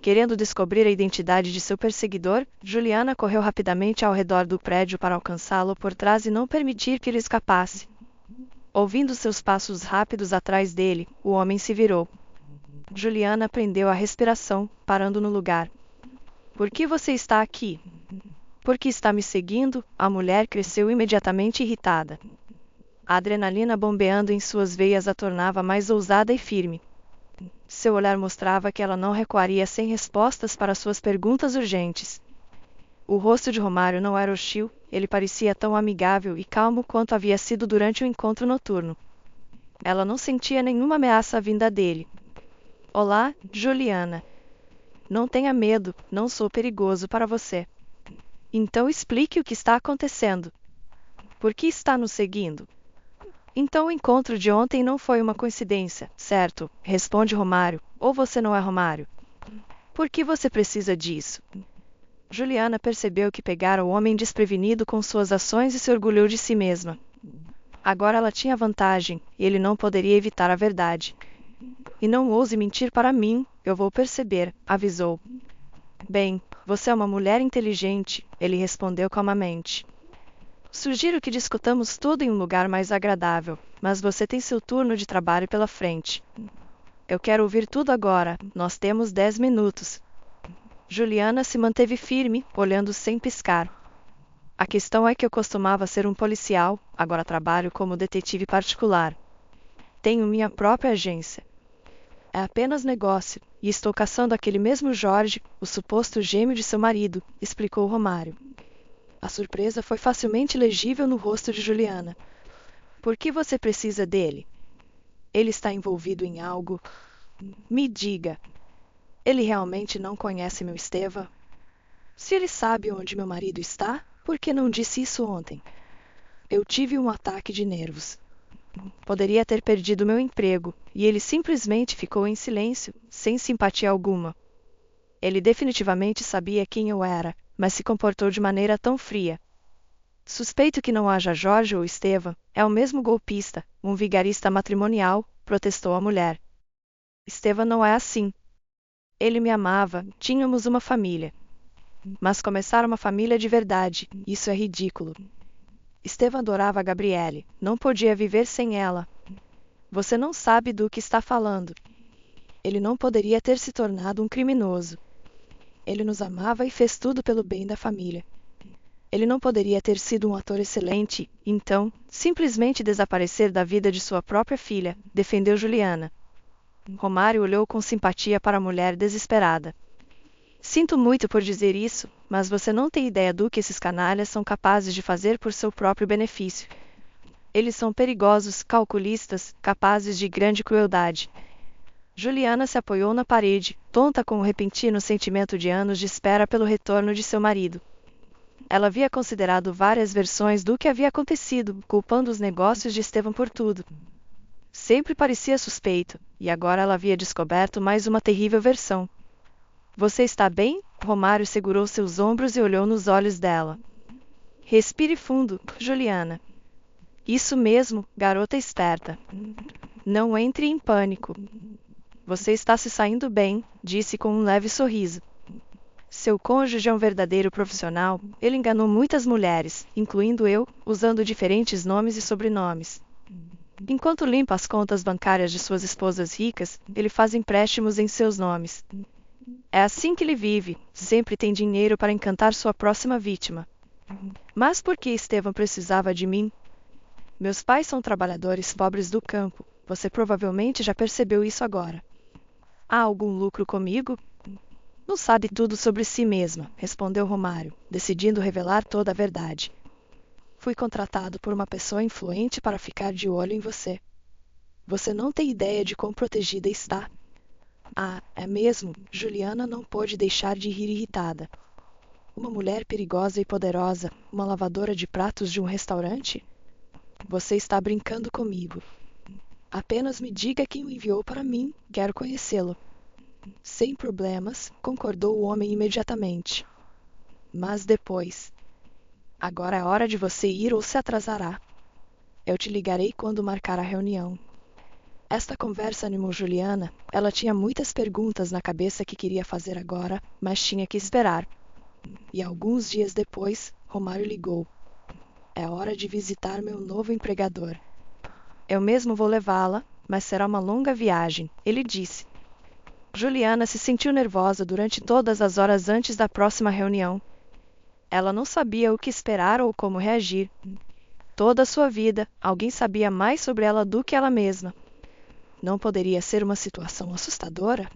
Querendo descobrir a identidade de seu perseguidor, Juliana correu rapidamente ao redor do prédio para alcançá-lo por trás e não permitir que ele escapasse. Ouvindo seus passos rápidos atrás dele, o homem se virou. Juliana prendeu a respiração, parando no lugar. Por que você está aqui? Por que está me seguindo? A mulher cresceu imediatamente irritada. A adrenalina bombeando em suas veias a tornava mais ousada e firme. Seu olhar mostrava que ela não recuaria sem respostas para suas perguntas urgentes. O rosto de Romário não era hostil, ele parecia tão amigável e calmo quanto havia sido durante o encontro noturno. Ela não sentia nenhuma ameaça vinda dele. Olá, Juliana. Não tenha medo, não sou perigoso para você. Então explique o que está acontecendo. Por que está nos seguindo? Então o encontro de ontem não foi uma coincidência, certo? Responde Romário. Ou você não é Romário? Por que você precisa disso? Juliana percebeu que pegara o homem desprevenido com suas ações e se orgulhou de si mesma. Agora ela tinha vantagem, e ele não poderia evitar a verdade. E não ouse mentir para mim, eu vou perceber, avisou. Bem, você é uma mulher inteligente, ele respondeu calmamente. Sugiro que discutamos tudo em um lugar mais agradável, mas você tem seu turno de trabalho pela frente. Eu quero ouvir tudo agora, nós temos 10 minutos. Juliana se manteve firme, olhando sem piscar. A questão é que eu costumava ser um policial, agora trabalho como detetive particular. Tenho minha própria agência. É apenas negócio, e estou caçando aquele mesmo Jorge, o suposto gêmeo de seu marido, explicou Romário. A surpresa foi facilmente legível no rosto de Juliana. Por que você precisa dele? Ele está envolvido em algo? Me diga. Ele realmente não conhece meu Esteva? Se ele sabe onde meu marido está, por que não disse isso ontem? Eu tive um ataque de nervos. Poderia ter perdido meu emprego, e ele simplesmente ficou em silêncio, sem simpatia alguma. Ele definitivamente sabia quem eu era, mas se comportou de maneira tão fria. Suspeito que não haja Jorge ou Esteva, é o mesmo golpista, um vigarista matrimonial, protestou a mulher. Esteva não é assim. Ele me amava, tínhamos uma família. Mas começar uma família de verdade, isso é ridículo. Esteva adorava a Gabriele, não podia viver sem ela. Você não sabe do que está falando. Ele não poderia ter se tornado um criminoso. Ele nos amava e fez tudo pelo bem da família. Ele não poderia ter sido um ator excelente, então, simplesmente desaparecer da vida de sua própria filha, defendeu Juliana. Romário olhou com simpatia para a mulher desesperada. Sinto muito por dizer isso, mas você não tem ideia do que esses canalhas são capazes de fazer por seu próprio benefício. Eles são perigosos, calculistas, capazes de grande crueldade. Juliana se apoiou na parede, tonta com o repentino sentimento de anos de espera pelo retorno de seu marido. Ela havia considerado várias versões do que havia acontecido, culpando os negócios de Estevão por tudo. Sempre parecia suspeito, e agora ela havia descoberto mais uma terrível versão. Você está bem? Romário segurou seus ombros e olhou nos olhos dela. Respire fundo, Juliana. Isso mesmo, garota esperta. Não entre em pânico. Você está se saindo bem, disse com um leve sorriso. Seu cônjuge é um verdadeiro profissional, ele enganou muitas mulheres, incluindo eu, usando diferentes nomes e sobrenomes. Enquanto limpa as contas bancárias de suas esposas ricas, ele faz empréstimos em seus nomes. É assim que ele vive, sempre tem dinheiro para encantar sua próxima vítima. Mas por que Estevão precisava de mim? Meus pais são trabalhadores pobres do campo, você provavelmente já percebeu isso agora. Há algum lucro comigo? Não sabe tudo sobre si mesma, respondeu Romário, decidindo revelar toda a verdade. Fui contratado por uma pessoa influente para ficar de olho em você. Você não tem ideia de quão protegida está. Ah, é mesmo? Juliana não pôde deixar de rir irritada. Uma mulher perigosa e poderosa, uma lavadora de pratos de um restaurante? Você está brincando comigo. Apenas me diga quem o enviou para mim, quero conhecê-lo. Sem problemas, concordou o homem imediatamente. Mas depois. Agora é hora de você ir ou se atrasará. Eu te ligarei quando marcar a reunião. Esta conversa animou Juliana. Ela tinha muitas perguntas na cabeça que queria fazer agora, mas tinha que esperar. E alguns dias depois, Romário ligou. É hora de visitar meu novo empregador. Eu mesmo vou levá-la, mas será uma longa viagem, ele disse. Juliana se sentiu nervosa durante todas as horas antes da próxima reunião. Ela não sabia o que esperar ou como reagir. Toda a sua vida, alguém sabia mais sobre ela do que ela mesma. Não poderia ser uma situação assustadora?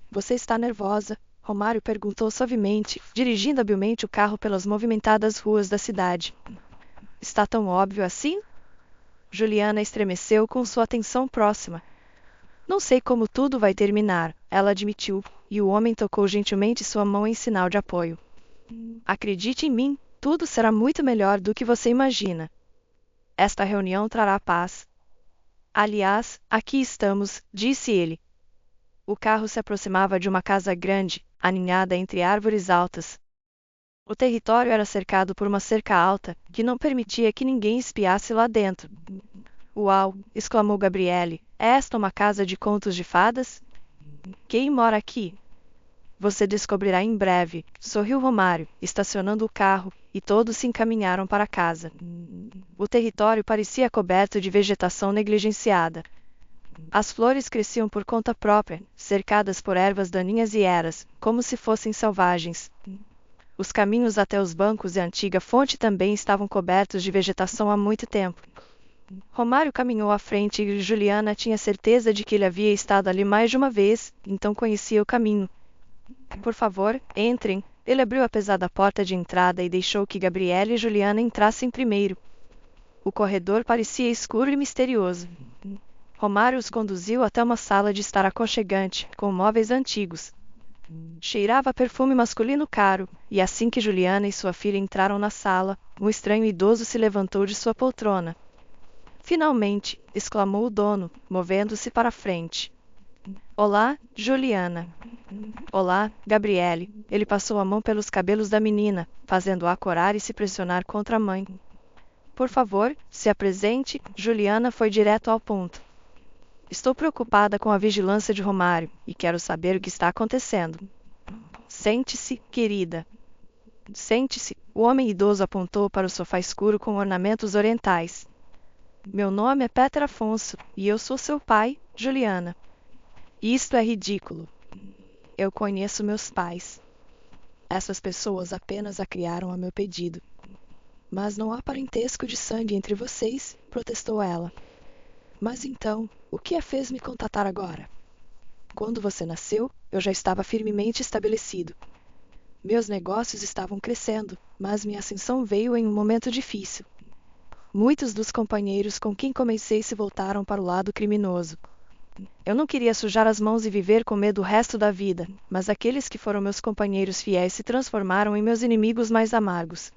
Você está nervosa? Romário perguntou suavemente, dirigindo habilmente o carro pelas movimentadas ruas da cidade. Está tão óbvio assim? Juliana estremeceu com sua atenção próxima. Não sei como tudo vai terminar, ela admitiu, e o homem tocou gentilmente sua mão em sinal de apoio. Acredite em mim, tudo será muito melhor do que você imagina. Esta reunião trará paz. Aliás, aqui estamos, disse ele. O carro se aproximava de uma casa grande, aninhada entre árvores altas. O território era cercado por uma cerca alta, que não permitia que ninguém espiasse lá dentro. Uau! Exclamou Gabriele. É esta uma casa de contos de fadas? Quem mora aqui? Você descobrirá em breve, sorriu Romário, estacionando o carro, e todos se encaminharam para casa. O território parecia coberto de vegetação negligenciada. As flores cresciam por conta própria, cercadas por ervas daninhas e eras, como se fossem selvagens. Os caminhos até os bancos e a antiga fonte também estavam cobertos de vegetação há muito tempo. Romário caminhou à frente e Juliana tinha certeza de que ele havia estado ali mais de uma vez, então conhecia o caminho. Por favor, entrem. Ele abriu a pesada porta de entrada e deixou que Gabriele e Juliana entrassem primeiro. O corredor parecia escuro e misterioso. Romário os conduziu até uma sala de estar aconchegante, com móveis antigos. Cheirava a perfume masculino caro, e assim que Juliana e sua filha entraram na sala, um estranho idoso se levantou de sua poltrona. Finalmente, exclamou o dono, movendo-se para a frente. Olá, Juliana. Olá, Gabriele. Ele passou a mão pelos cabelos da menina, fazendo-a corar e se pressionar contra a mãe. Por favor, se apresente. Juliana foi direto ao ponto. Estou preocupada com a vigilância de Romário e quero saber o que está acontecendo. Sente-se, querida. Sente-se. O homem idoso apontou para o sofá escuro com ornamentos orientais. Meu nome é Peter Afonso e eu sou seu pai, Juliana. Isto é ridículo. Eu conheço meus pais. Essas pessoas apenas a criaram a meu pedido. Mas não há parentesco de sangue entre vocês, protestou ela. Mas então, o que a fez me contatar agora? Quando você nasceu, eu já estava firmemente estabelecido. Meus negócios estavam crescendo, mas minha ascensão veio em um momento difícil. Muitos dos companheiros com quem comecei se voltaram para o lado criminoso. Eu não queria sujar as mãos e viver com medo o resto da vida, mas aqueles que foram meus companheiros fiéis se transformaram em meus inimigos mais amargos.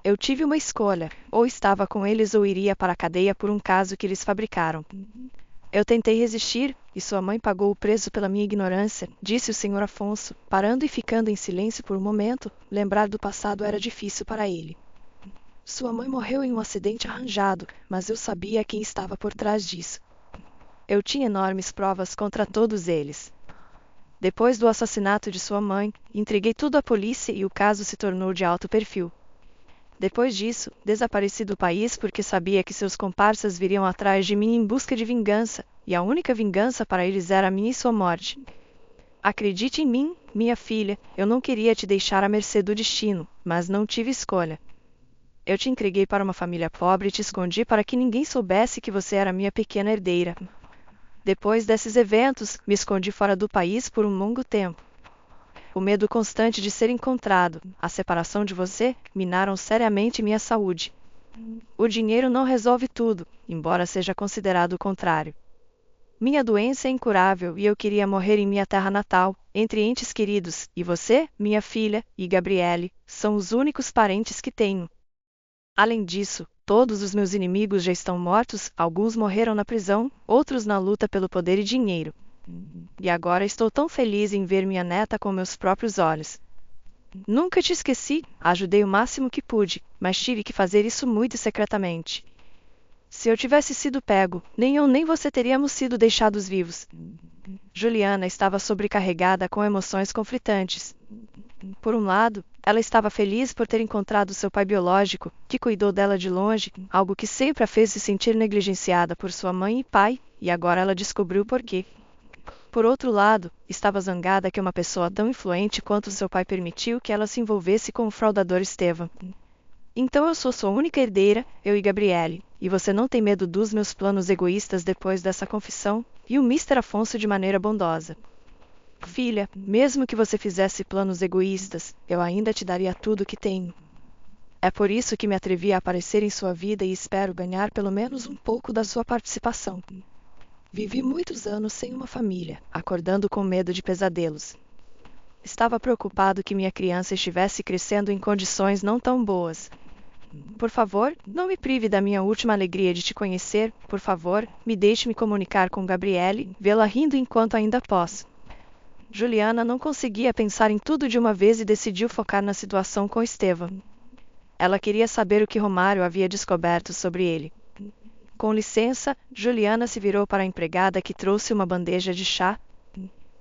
Eu tive uma escolha, ou estava com eles ou iria para a cadeia por um caso que eles fabricaram. Eu tentei resistir, e sua mãe pagou o preço pela minha ignorância, disse o Sr. Afonso, parando e ficando em silêncio por um momento. Lembrar do passado era difícil para ele. Sua mãe morreu em um acidente arranjado, mas eu sabia quem estava por trás disso. Eu tinha enormes provas contra todos eles. Depois do assassinato de sua mãe, entreguei tudo à polícia e o caso se tornou de alto perfil. Depois disso, desapareci do país porque sabia que seus comparsas viriam atrás de mim em busca de vingança, e a única vingança para eles era a minha e sua morte. Acredite em mim, minha filha, eu não queria te deixar à mercê do destino, mas não tive escolha. Eu te entreguei para uma família pobre e te escondi para que ninguém soubesse que você era minha pequena herdeira. Depois desses eventos, me escondi fora do país por um longo tempo. O medo constante de ser encontrado, a separação de você, minaram seriamente minha saúde. O dinheiro não resolve tudo, embora seja considerado o contrário. Minha doença é incurável e eu queria morrer em minha terra natal, entre entes queridos, e você, minha filha, e Gabriele, são os únicos parentes que tenho. Além disso, todos os meus inimigos já estão mortos, alguns morreram na prisão, outros na luta pelo poder e dinheiro. E agora estou tão feliz em ver minha neta com meus próprios olhos. Nunca te esqueci, ajudei o máximo que pude, mas tive que fazer isso muito secretamente. Se eu tivesse sido pego, nem eu nem você teríamos sido deixados vivos. Juliana estava sobrecarregada com emoções conflitantes. Por um lado, ela estava feliz por ter encontrado seu pai biológico, que cuidou dela de longe, algo que sempre a fez se sentir negligenciada por sua mãe e pai, e agora ela descobriu por quê. Por outro lado, estava zangada que uma pessoa tão influente quanto seu pai permitiu que ela se envolvesse com o fraudador Estevam. Então eu sou sua única herdeira, eu e Gabriele, e você não tem medo dos meus planos egoístas depois dessa confissão? E o Mr. Afonso de maneira bondosa. Filha, mesmo que você fizesse planos egoístas, eu ainda te daria tudo o que tenho. É por isso que me atrevi a aparecer em sua vida e espero ganhar pelo menos um pouco da sua participação. Vivi muitos anos sem uma família, acordando com medo de pesadelos. Estava preocupado que minha criança estivesse crescendo em condições não tão boas. Por favor, não me prive da minha última alegria de te conhecer. Por favor, me deixe me comunicar com Gabriele, vê-la rindo enquanto ainda posso. Juliana não conseguia pensar em tudo de uma vez e decidiu focar na situação com Estevam. Ela queria saber o que Romário havia descoberto sobre ele. Com licença, Juliana se virou para a empregada que trouxe uma bandeja de chá.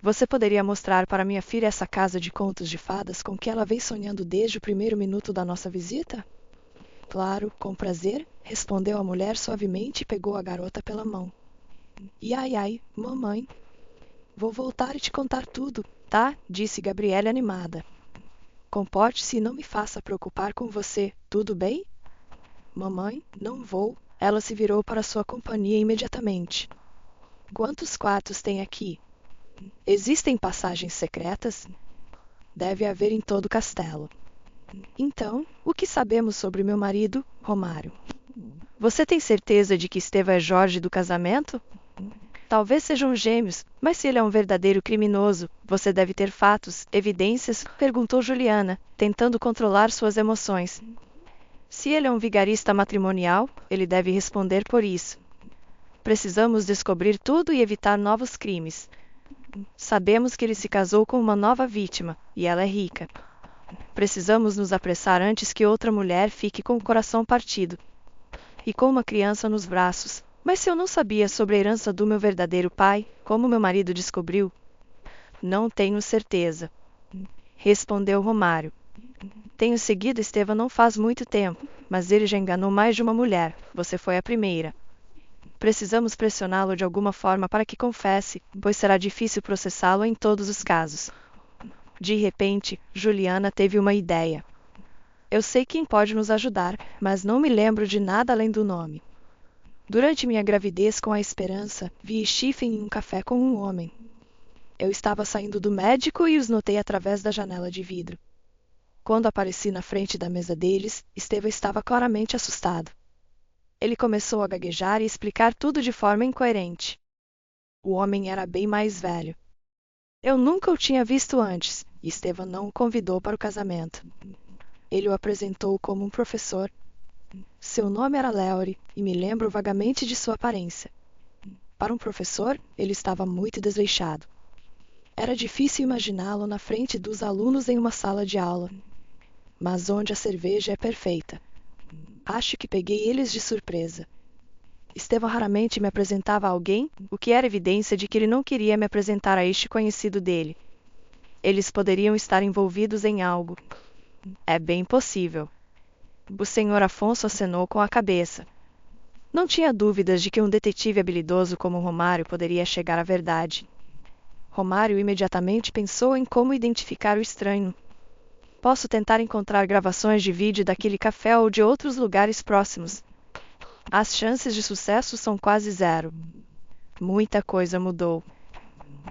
Você poderia mostrar para minha filha essa casa de contos de fadas com que ela vem sonhando desde o primeiro minuto da nossa visita? Claro, com prazer, respondeu a mulher suavemente e pegou a garota pela mão. Ai, mamãe. Vou voltar e te contar tudo, tá? Disse Gabriele animada. Comporte-se e não me faça preocupar com você, tudo bem? Mamãe, não vou. Ela se virou para sua companhia imediatamente. Quantos quartos tem aqui? Existem passagens secretas? Deve haver em todo o castelo. Então, o que sabemos sobre meu marido, Romário? Você tem certeza de que Esteva é Jorge do casamento? Talvez sejam gêmeos, mas se ele é um verdadeiro criminoso, você deve ter fatos, evidências? Perguntou Juliana, tentando controlar suas emoções. Se ele é um vigarista matrimonial, ele deve responder por isso. Precisamos descobrir tudo e evitar novos crimes. Sabemos que ele se casou com uma nova vítima, e ela é rica. Precisamos nos apressar antes que outra mulher fique com o coração partido e com uma criança nos braços. Mas se eu não sabia sobre a herança do meu verdadeiro pai, como meu marido descobriu? Não tenho certeza, respondeu Romário. Tenho seguido Esteva não faz muito tempo, mas ele já enganou mais de uma mulher. Você foi a primeira. Precisamos pressioná-lo de alguma forma para que confesse, pois será difícil processá-lo em todos os casos. De repente, Juliana teve uma ideia. Eu sei quem pode nos ajudar, mas não me lembro de nada além do nome. Durante minha gravidez com a Esperança, vi Stephen em um café com um homem. Eu estava saindo do médico e os notei através da janela de vidro. Quando apareci na frente da mesa deles, Esteva estava claramente assustado. Ele começou a gaguejar e explicar tudo de forma incoerente. O homem era bem mais velho. Eu nunca o tinha visto antes, e Esteva não o convidou para o casamento. Ele o apresentou como um professor. Seu nome era Léory, e me lembro vagamente de sua aparência. Para um professor, ele estava muito desleixado. Era difícil imaginá-lo na frente dos alunos em uma sala de aula, mas onde a cerveja é perfeita. Acho que peguei eles de surpresa. Esteva raramente me apresentava a alguém, o que era evidência de que ele não queria me apresentar a este conhecido dele. Eles poderiam estar envolvidos em algo. É bem possível. O senhor Afonso acenou com a cabeça. Não tinha dúvidas de que um detetive habilidoso como Romário poderia chegar à verdade. Romário imediatamente pensou em como identificar o estranho. Posso tentar encontrar gravações de vídeo daquele café ou de outros lugares próximos. As chances de sucesso são quase zero. Muita coisa mudou.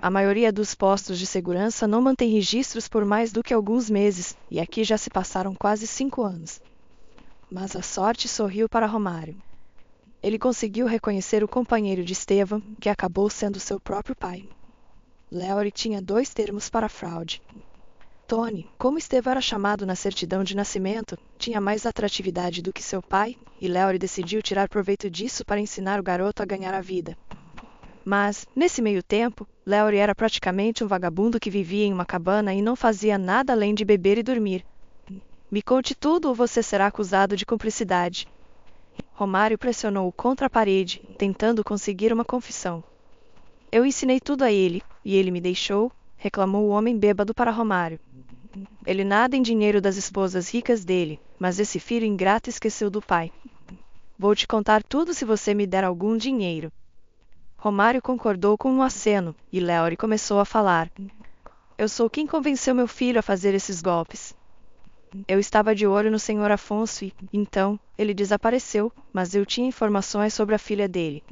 A maioria dos postos de segurança não mantém registros por mais do que alguns meses, e aqui já se passaram quase 5 anos. Mas a sorte sorriu para Romário. Ele conseguiu reconhecer o companheiro de Esteva, que acabou sendo seu próprio pai. Léory tinha 2 termos para fraude. Tony, como Esteva era chamado na certidão de nascimento, tinha mais atratividade do que seu pai, e Léory decidiu tirar proveito disso para ensinar o garoto a ganhar a vida. Mas, nesse meio tempo, Léory era praticamente um vagabundo que vivia em uma cabana e não fazia nada além de beber e dormir. Me conte tudo ou você será acusado de cumplicidade. Romário pressionou-o contra a parede, tentando conseguir uma confissão. Eu ensinei tudo a ele, e ele me deixou, reclamou o homem bêbado para Romário. Ele nada em dinheiro das esposas ricas dele, mas esse filho ingrato esqueceu do pai. Vou te contar tudo se você me der algum dinheiro. Romário concordou com um aceno, e Léory começou a falar. Eu sou quem convenceu meu filho a fazer esses golpes. Eu estava de olho no senhor Afonso e, então, ele desapareceu, mas eu tinha informações sobre a filha dele.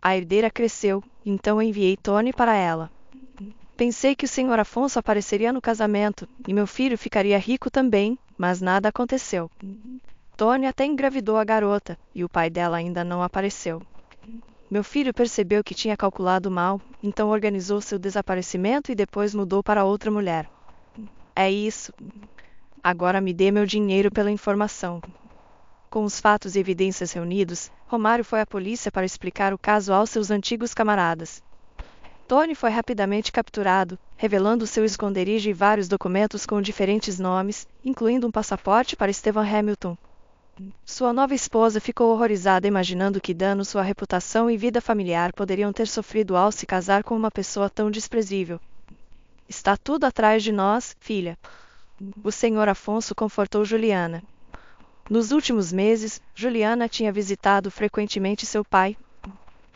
A herdeira cresceu, então enviei Tony para ela. Pensei que o senhor Afonso apareceria no casamento, e meu filho ficaria rico também, mas nada aconteceu. Tony até engravidou a garota, e o pai dela ainda não apareceu. Meu filho percebeu que tinha calculado mal, então organizou seu desaparecimento e depois mudou para outra mulher. É isso. Agora me dê meu dinheiro pela informação. Com os fatos e evidências reunidos, Romário foi à polícia para explicar o caso aos seus antigos camaradas. Tony foi rapidamente capturado, revelando seu esconderijo e vários documentos com diferentes nomes, incluindo um passaporte para Stephen Hamilton. Sua nova esposa ficou horrorizada imaginando que dano sua reputação e vida familiar poderiam ter sofrido ao se casar com uma pessoa tão desprezível. Está tudo atrás de nós, filha. O senhor Afonso confortou Juliana. Nos últimos meses, Juliana tinha visitado frequentemente seu pai.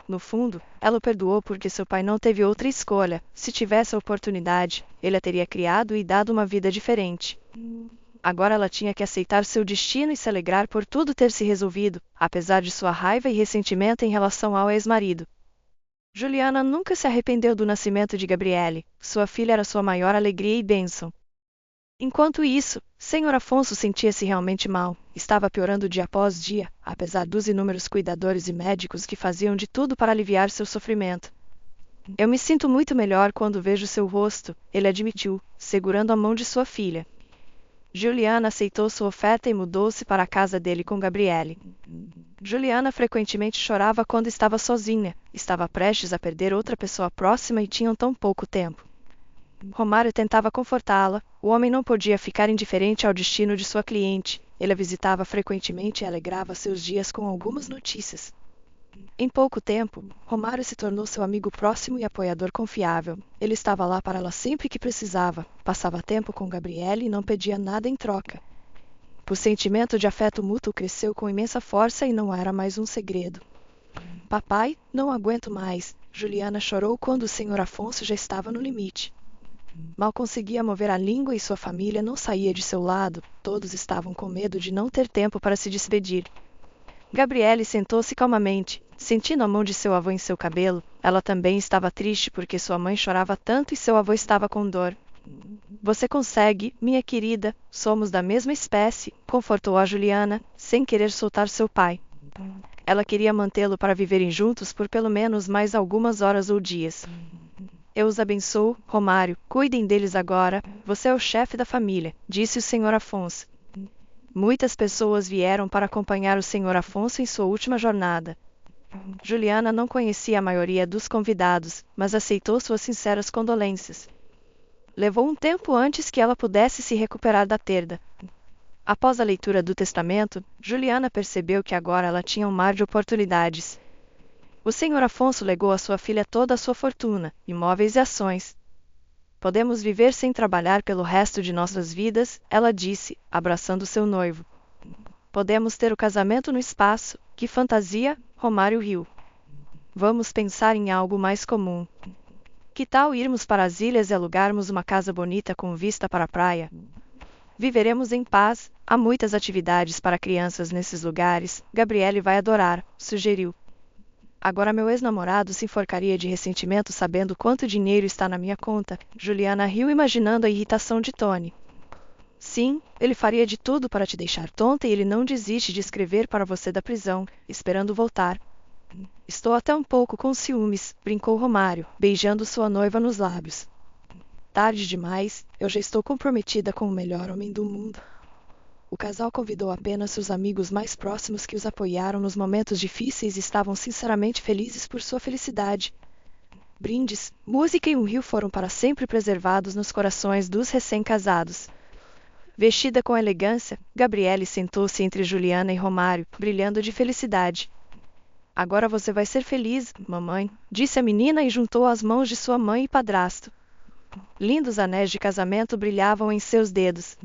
No fundo, ela o perdoou porque seu pai não teve outra escolha. Se tivesse a oportunidade, ele a teria criado e dado uma vida diferente. Agora ela tinha que aceitar seu destino e se alegrar por tudo ter se resolvido, apesar de sua raiva e ressentimento em relação ao ex-marido. Juliana nunca se arrependeu do nascimento de Gabriele, sua filha era sua maior alegria e bênção. Enquanto isso, Senhor Afonso sentia-se realmente mal, estava piorando dia após dia, apesar dos inúmeros cuidadores e médicos que faziam de tudo para aliviar seu sofrimento. Eu me sinto muito melhor quando vejo seu rosto, ele admitiu, segurando a mão de sua filha. Juliana aceitou sua oferta e mudou-se para a casa dele com Gabriele. Juliana frequentemente chorava quando estava sozinha, estava prestes a perder outra pessoa próxima e tinham tão pouco tempo. Romário tentava confortá-la, o homem não podia ficar indiferente ao destino de sua cliente, ele a visitava frequentemente e alegrava seus dias com algumas notícias. Em pouco tempo, Romário se tornou seu amigo próximo e apoiador confiável. Ele estava lá para ela sempre que precisava, passava tempo com Gabriele e não pedia nada em troca. O sentimento de afeto mútuo cresceu com imensa força e não era mais um segredo. Papai, não aguento mais, Juliana chorou quando o Senhor Afonso já estava no limite. Mal conseguia mover a língua e sua família não saía de seu lado, todos estavam com medo de não ter tempo para se despedir. Gabriele sentou-se calmamente, sentindo a mão de seu avô em seu cabelo. Ela também estava triste porque sua mãe chorava tanto e seu avô estava com dor. Você consegue, minha querida, somos da mesma espécie, confortou a Juliana, sem querer soltar seu pai. Ela queria mantê-lo para viverem juntos por pelo menos mais algumas horas ou dias. Eu os abençoo, Romário, cuidem deles agora, você é o chefe da família, disse o Senhor Afonso. Muitas pessoas vieram para acompanhar o Senhor Afonso em sua última jornada. Juliana não conhecia a maioria dos convidados, mas aceitou suas sinceras condolências. Levou um tempo antes que ela pudesse se recuperar da perda. Após a leitura do testamento, Juliana percebeu que agora ela tinha um mar de oportunidades. O Senhor Afonso legou à sua filha toda a sua fortuna, imóveis e ações. Podemos viver sem trabalhar pelo resto de nossas vidas, ela disse, abraçando seu noivo. Podemos ter o casamento no espaço, que fantasia, Romário riu. Vamos pensar em algo mais comum. Que tal irmos para as ilhas e alugarmos uma casa bonita com vista para a praia? Viveremos em paz, há muitas atividades para crianças nesses lugares, Gabriele vai adorar, sugeriu. Agora meu ex-namorado se enforcaria de ressentimento sabendo quanto dinheiro está na minha conta. Juliana riu imaginando a irritação de Tony. Sim, ele faria de tudo para te deixar tonta e ele não desiste de escrever para você da prisão, esperando voltar. Estou até um pouco com ciúmes, brincou Romário, beijando sua noiva nos lábios. Tarde demais, eu já estou comprometida com o melhor homem do mundo. O casal convidou apenas seus amigos mais próximos que os apoiaram nos momentos difíceis e estavam sinceramente felizes por sua felicidade. Brindes, música e um rio foram para sempre preservados nos corações dos recém-casados. Vestida com elegância, Gabriele sentou-se entre Juliana e Romário, brilhando de felicidade. Agora você vai ser feliz, mamãe, disse a menina e juntou as mãos de sua mãe e padrasto. Lindos anéis de casamento brilhavam em seus dedos.